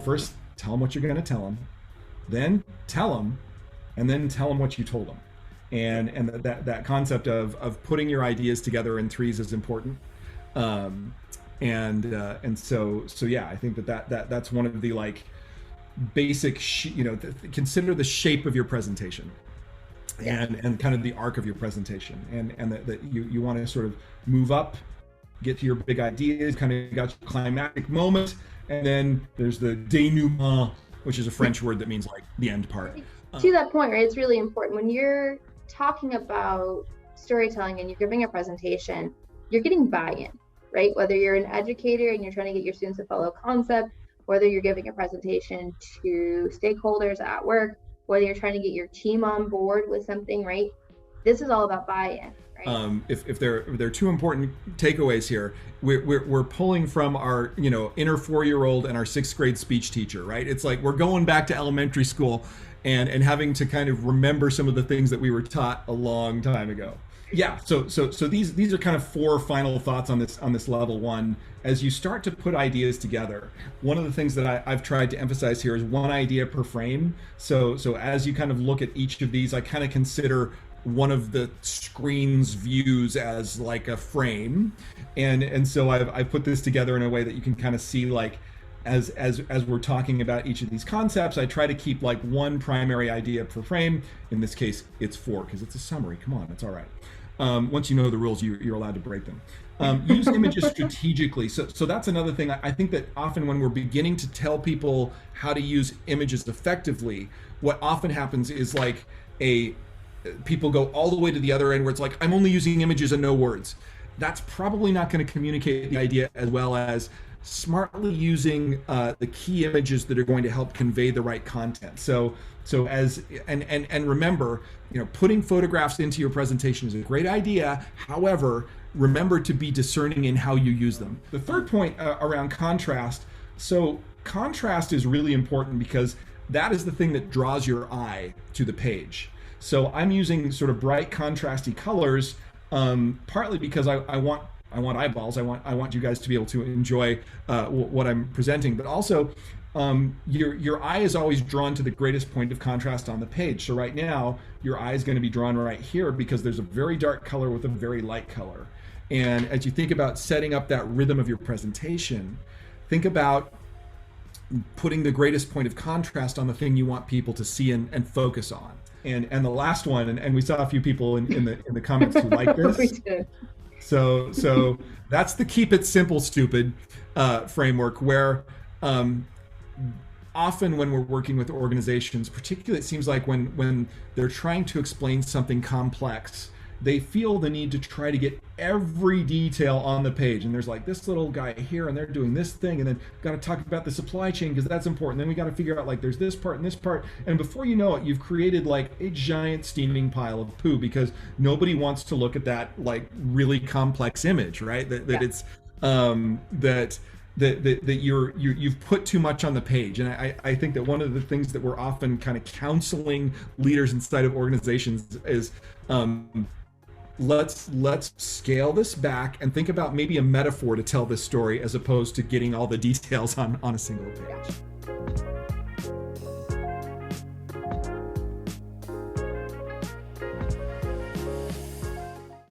first tell them what you're going to tell them, then tell them, and then tell them what you told them. And that concept of putting your ideas together in threes is important. And so yeah, I think that's one of the like basic, consider the shape of your presentation, and kind of the arc of your presentation, and that you want to sort of move up, get to your big ideas, kind of got your climactic moment, and then there's the denouement, which is a French word that means like the end part. To that point, right, it's really important when you're talking about storytelling and you're giving a presentation, you're getting buy-in, right? Whether you're an educator and you're trying to get your students to follow a concept, whether you're giving a presentation to stakeholders at work, whether you're trying to get your team on board with something, right? This is all about buy-in. Right? If there are two important takeaways here, we're pulling from our inner 4-year-old and our 6th grade speech teacher, right? It's like we're going back to elementary school and having to kind of remember some of the things that we were taught a long time ago. Yeah, so these are kind of 4 final thoughts on this level 1. As you start to put ideas together, one of the things that I've tried to emphasize here is 1 idea per frame. So as you kind of look at each of these, I kind of consider one of the screen's views as like a frame, and so I've put this together in a way that you can kind of see, like as we're talking about each of these concepts, I try to keep like 1 primary idea per frame. In this case, it's 4 because it's a summary. Come on, it's all right. Once you know the rules, you're allowed to break them. Use images strategically. So that's another thing. I think that often when we're beginning to tell people how to use images effectively, what often happens is like people go all the way to the other end where it's like, I'm only using images and no words. That's probably not going to communicate the idea as well as smartly using the key images that are going to help convey the right content. So remember, putting photographs into your presentation is a great idea. However, remember to be discerning in how you use them. The third point around contrast. So contrast is really important because that is the thing that draws your eye to the page. So I'm using sort of bright contrasty colors, partly because I want eyeballs. I want you guys to be able to enjoy what I'm presenting, but also your eye is always drawn to the greatest point of contrast on the page. So right now, your eye is going to be drawn right here because there's a very dark color with a very light color. And as you think about setting up that rhythm of your presentation, think about putting the greatest point of contrast on the thing you want people to see and focus on. And the last one, and we saw a few people in the comments who like this. We did. So that's the keep it simple, stupid framework, where often when we're working with organizations, particularly it seems like when they're trying to explain something complex, they feel the need to try to get every detail on the page. And there's like this little guy here, and they're doing this thing, and then got to talk about the supply chain because that's important. Then we got to figure out like there's this part and this part. And before you know it, you've created like a giant steaming pile of poo because nobody wants to look at that like really complex image, right? It's that you've put too much on the page. And I think that one of the things that we're often kind of counseling leaders inside of organizations is let's scale this back and think about maybe a metaphor to tell this story as opposed to getting all the details on a single page.